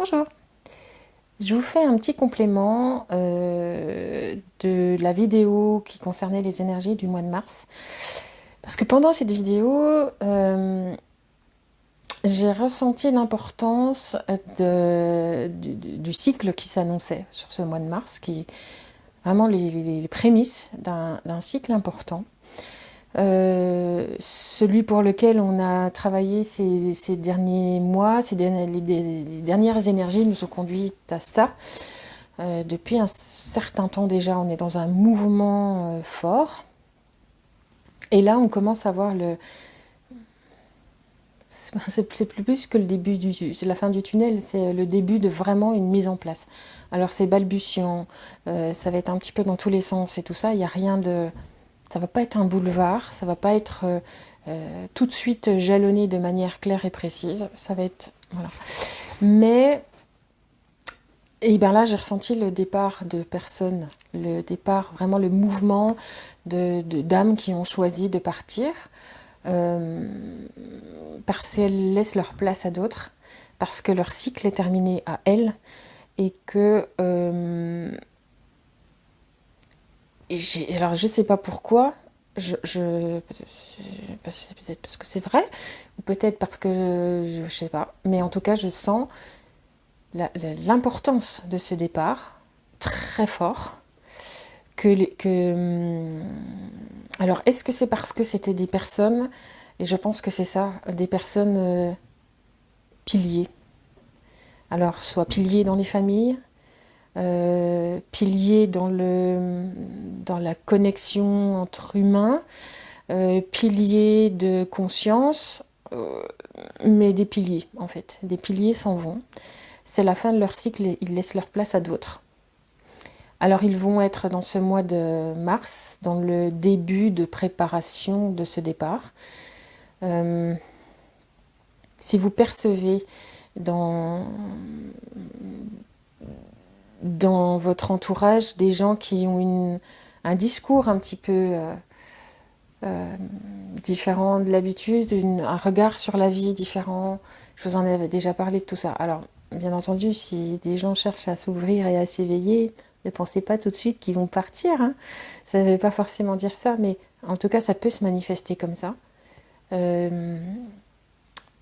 Bonjour, je vous fais un petit complément de la vidéo qui concernait les énergies du mois de mars. Parce que pendant cette vidéo, j'ai ressenti l'importance du cycle qui s'annonçait sur ce mois de mars, qui est vraiment les prémices d'un cycle important. Celui pour lequel on a travaillé ces derniers mois, les dernières énergies nous ont conduit à ça. Depuis un certain temps déjà, on est dans un mouvement fort. Et là, on commence à voir le... C'est plus que le début c'est la fin du tunnel, c'est le début de vraiment une mise en place. Alors c'est balbutiant, ça va être un petit peu dans tous les sens et tout ça. Il y a rien de... Ça va pas être un boulevard, ça va pas être tout de suite jalonné de manière claire et précise. Ça va être... Voilà. Mais... Et bien là, j'ai ressenti le départ de personnes, le départ, vraiment le mouvement d'âmes qui ont choisi de partir, euh, parce qu'elles laissent leur place à d'autres, parce que leur cycle est terminé à elles, et que... alors, je sais pas pourquoi, peut-être parce que c'est vrai, ou peut-être parce que je sais pas, mais en tout cas, je sens l'importance de ce départ très fort. Alors, est-ce que c'est parce que c'était des personnes, et je pense que c'est ça, des personnes piliers. Alors, soit piliers dans les familles, piliers dans la connexion entre humains, piliers de conscience, mais des piliers, en fait. Des piliers s'en vont. C'est la fin de leur cycle et ils laissent leur place à d'autres. Alors ils vont être dans ce mois de mars, dans le début de préparation de ce départ. Euh, Si vous percevez dans, dans votre entourage des gens qui ont un discours un petit peu différent de l'habitude, un regard sur la vie différent, je vous en avais déjà parlé de tout ça. Alors, bien entendu, si des gens cherchent à s'ouvrir et à s'éveiller, ne pensez pas tout de suite qu'ils vont partir, hein. Ça ne veut pas forcément dire ça, mais en tout cas, ça peut se manifester comme ça. Euh,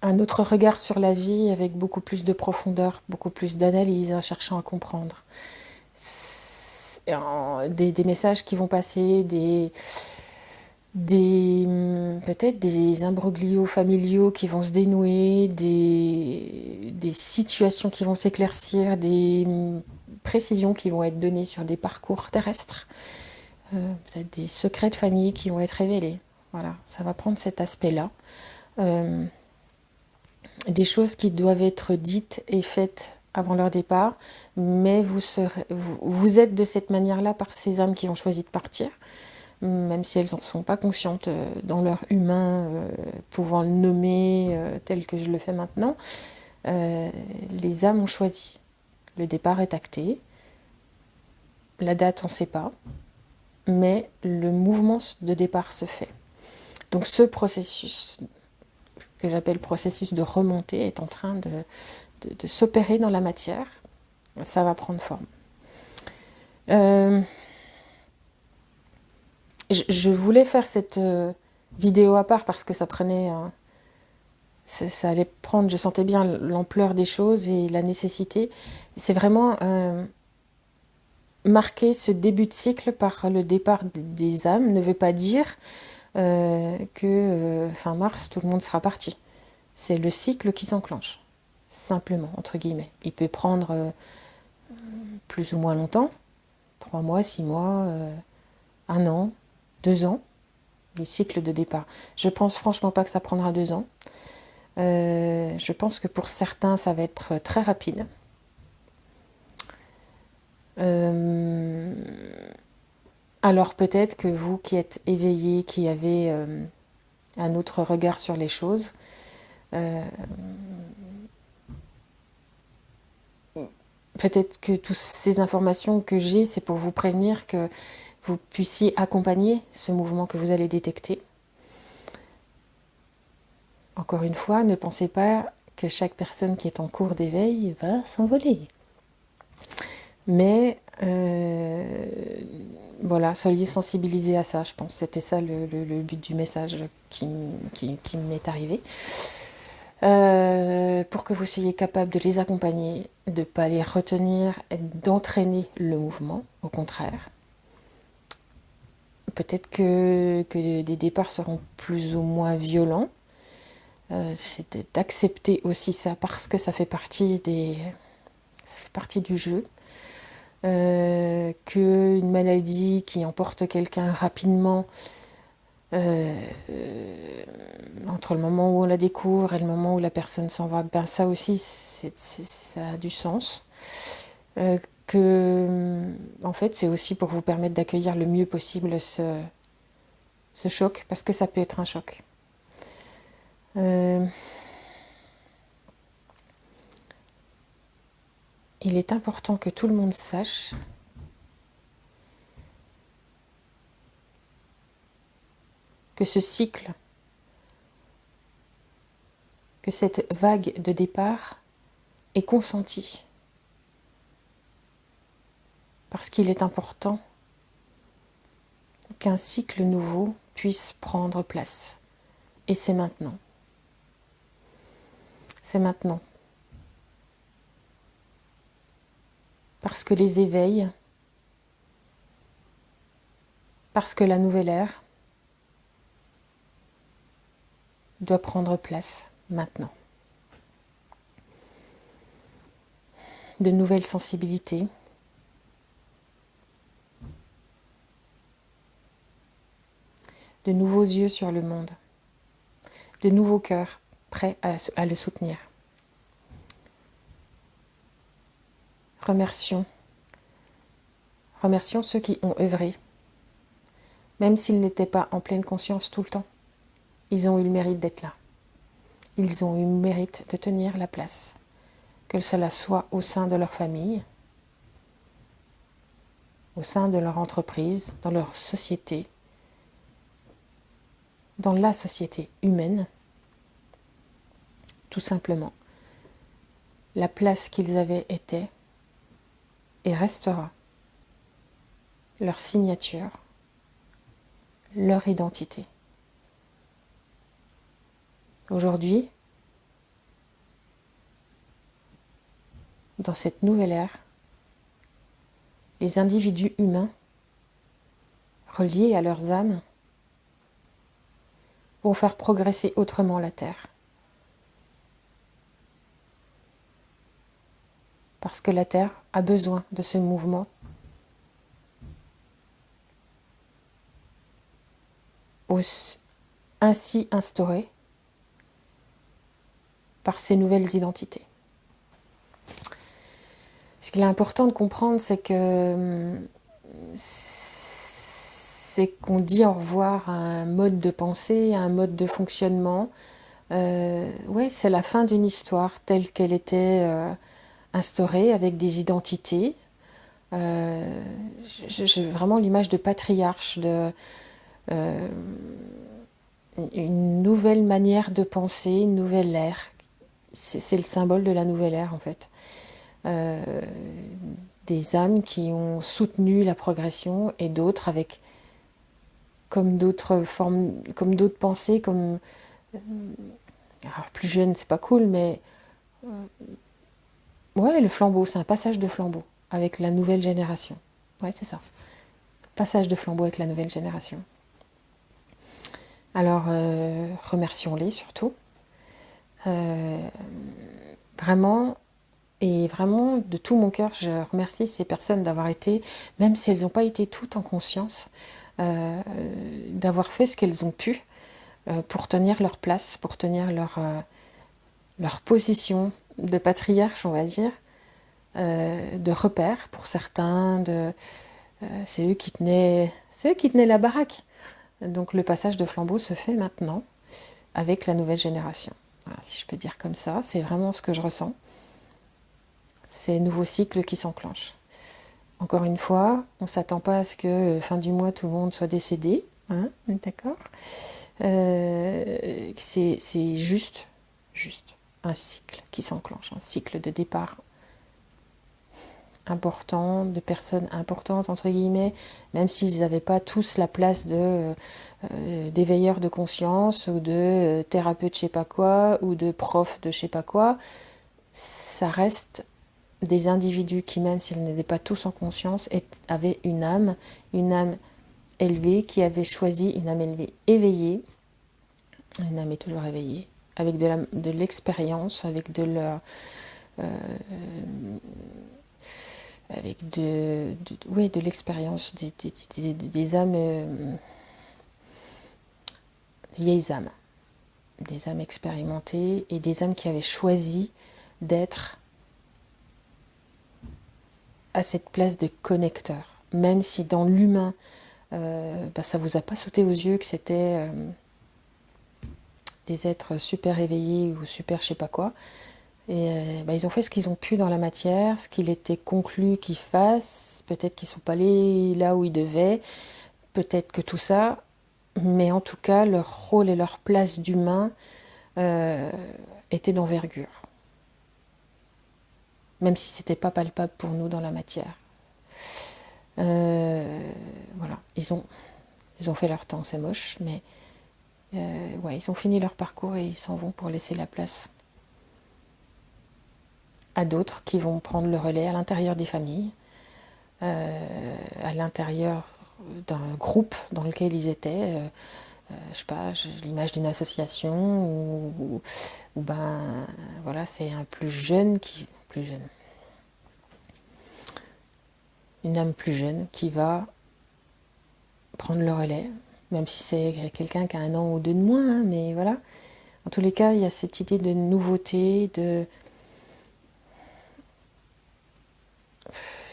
un autre regard sur la vie avec beaucoup plus de profondeur, beaucoup plus d'analyse, en cherchant à comprendre. Des messages qui vont passer, peut-être des imbroglios familiaux qui vont se dénouer, des situations qui vont s'éclaircir, des précisions qui vont être données sur des parcours terrestres, peut-être des secrets de famille qui vont être révélés. Voilà, ça va prendre cet aspect-là. Euh, des choses qui doivent être dites et faites avant leur départ, mais vous êtes de cette manière-là par ces âmes qui ont choisi de partir, même si elles n'en sont pas conscientes dans leur humain, pouvant le nommer tel que je le fais maintenant. Les âmes ont choisi. Le départ est acté. La date, on ne sait pas. Mais le mouvement de départ se fait. Donc ce processus, que j'appelle processus de remontée, est en train de s'opérer dans la matière. Ça va prendre forme. Je voulais faire cette vidéo à part parce que ça prenait... ça allait prendre, je sentais bien l'ampleur des choses et la nécessité. C'est vraiment marquer ce début de cycle par le départ des âmes ne veut pas dire que fin mars, tout le monde sera parti. C'est le cycle qui s'enclenche, simplement, entre guillemets. Il peut prendre plus ou moins longtemps, 3 mois, 6 mois, 1 an, 2 ans, les cycles de départ. Je pense franchement pas que ça prendra 2 ans. Je pense que pour certains, ça va être très rapide. Alors peut-être que vous qui êtes éveillé, qui avez un autre regard sur les choses, peut-être que toutes ces informations que j'ai, c'est pour vous prévenir que vous puissiez accompagner ce mouvement que vous allez détecter. Encore une fois, ne pensez pas que chaque personne qui est en cours d'éveil va s'envoler. Mais voilà, soyez sensibilisés à ça, je pense. C'était ça le but du message qui m'est arrivé. Pour que vous soyez capable de les accompagner, de ne pas les retenir, et d'entraîner le mouvement, au contraire. Peut-être que des départs seront plus ou moins violents. C'est d'accepter aussi ça parce que ça fait partie du jeu. Qu'une maladie qui emporte quelqu'un rapidement, entre le moment où on la découvre et le moment où la personne s'en va, ben ça aussi, ça a du sens. En fait, c'est aussi pour vous permettre d'accueillir le mieux possible ce choc, parce que ça peut être un choc. Il est important que tout le monde sache que ce cycle, que cette vague de départ est consentie. Parce qu'il est important qu'un cycle nouveau puisse prendre place. Et c'est maintenant. C'est maintenant. Parce que les éveils, parce que la nouvelle ère doit prendre place maintenant. De nouvelles sensibilités, de nouveaux yeux sur le monde, de nouveaux cœurs prêts à le soutenir. Remercions ceux qui ont œuvré, même s'ils n'étaient pas en pleine conscience tout le temps. Ils ont eu le mérite d'être là. Ils ont eu le mérite de tenir la place, que cela soit au sein de leur famille, au sein de leur entreprise, dans leur société, dans la société humaine, tout simplement. La place qu'ils avaient était et restera leur signature, leur identité. Aujourd'hui, dans cette nouvelle ère, les individus humains, reliés à leurs âmes, vont faire progresser autrement la Terre. Parce que la Terre a besoin de ce mouvement ainsi instauré par ces nouvelles identités. Ce qu'il est important de comprendre, c'est qu'on dit au revoir à un mode de pensée, à un mode de fonctionnement. Ouais, c'est la fin d'une histoire telle qu'elle était instaurée, avec des identités. J'ai vraiment l'image de patriarche, une nouvelle manière de penser, une nouvelle ère. C'est le symbole de la nouvelle ère, en fait. Des âmes qui ont soutenu la progression et d'autres avec comme d'autres formes, comme d'autres pensées, comme alors plus jeune c'est pas cool, mais ouais, le flambeau, c'est un passage de flambeau avec la nouvelle génération. Ouais, c'est ça. Passage de flambeau avec la nouvelle génération. Alors remercions-les surtout. Vraiment. Et vraiment, de tout mon cœur, je remercie ces personnes d'avoir été, même si elles n'ont pas été toutes en conscience, d'avoir fait ce qu'elles ont pu pour tenir leur place, pour tenir leur position de patriarche, on va dire, de repère pour certains. C'est eux qui tenaient la baraque. Donc le passage de flambeau se fait maintenant avec la nouvelle génération. Voilà, si je peux dire comme ça, c'est vraiment ce que je ressens. Ces nouveaux cycles qui s'enclenchent. Encore une fois, on ne s'attend pas à ce que fin du mois tout le monde soit décédé, hein, d'accord. C'est juste. un cycle qui s'enclenche, un cycle de départ important, de personnes importantes, entre guillemets, même s'ils n'avaient pas tous la place d'éveilleurs de conscience ou de thérapeute je sais pas quoi ou de prof de je sais pas quoi, ça reste des individus qui, même s'ils n'étaient pas tous en conscience, avaient une âme élevée, qui avait choisi une âme élevée, éveillée. Une âme est toujours éveillée, avec de l'expérience, avec de l'expérience, des âmes, vieilles âmes, des âmes expérimentées et des âmes qui avaient choisi d'être à cette place de connecteur, même si dans l'humain, ça vous a pas sauté aux yeux que c'était des êtres super éveillés ou super je sais pas quoi. Et ils ont fait ce qu'ils ont pu dans la matière, ce qu'il était conclu qu'ils fassent. Peut-être qu'ils ne sont pas allés là où ils devaient, peut-être que tout ça, mais en tout cas, leur rôle et leur place d'humain étaient d'envergure, même si c'était pas palpable pour nous dans la matière. Voilà, ils ont fait leur temps, c'est moche, mais ouais, ils ont fini leur parcours et ils s'en vont pour laisser la place à d'autres qui vont prendre le relais à l'intérieur des familles, à l'intérieur d'un groupe dans lequel ils étaient. Je sais pas, j'ai l'image d'une association où ben voilà, c'est un plus jeune, une âme plus jeune qui va prendre le relais, même si c'est quelqu'un qui a 1 an ou 2 de moins, hein, mais voilà. En tous les cas, il y a cette idée de nouveauté, de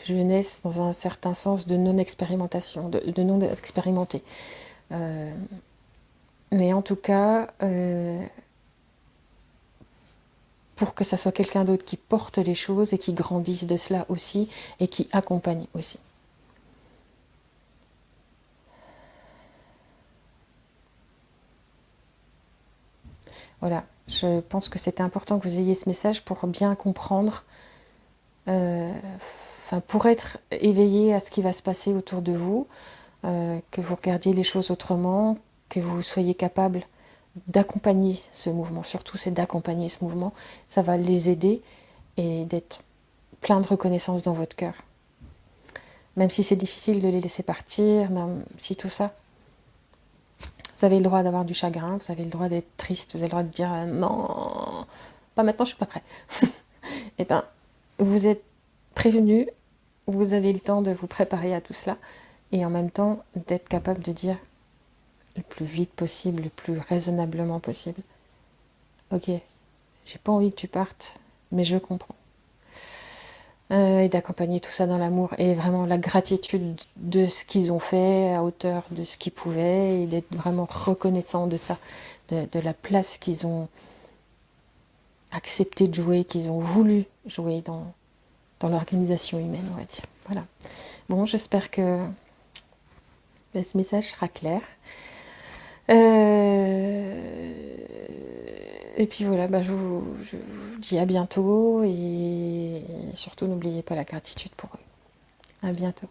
jeunesse dans un certain sens, de non-expérimentation, de non-expérimenté. Mais en tout cas, pour que ça soit quelqu'un d'autre qui porte les choses et qui grandisse de cela aussi et qui accompagne aussi. Voilà, je pense que c'était important que vous ayez ce message pour bien comprendre, pour être éveillé à ce qui va se passer autour de vous, que vous regardiez les choses autrement, que vous soyez capable d'accompagner ce mouvement. Surtout, c'est d'accompagner ce mouvement. Ça va les aider et d'être plein de reconnaissance dans votre cœur. Même si c'est difficile de les laisser partir, même si tout ça, vous avez le droit d'avoir du chagrin, vous avez le droit d'être triste, vous avez le droit de dire non, pas maintenant, je suis pas prêt. Eh bien, vous êtes prévenu, vous avez le temps de vous préparer à tout cela et en même temps d'être capable de dire le plus vite possible, le plus raisonnablement possible. Ok, j'ai pas envie que tu partes, mais je comprends. Et d'accompagner tout ça dans l'amour et vraiment la gratitude de ce qu'ils ont fait à hauteur de ce qu'ils pouvaient et d'être vraiment reconnaissant de ça, de la place qu'ils ont accepté de jouer, qu'ils ont voulu jouer dans l'organisation humaine, on va dire. Voilà. Bon, j'espère que ce message sera clair. Et puis voilà, je vous dis à bientôt et surtout n'oubliez pas la gratitude pour eux. À bientôt.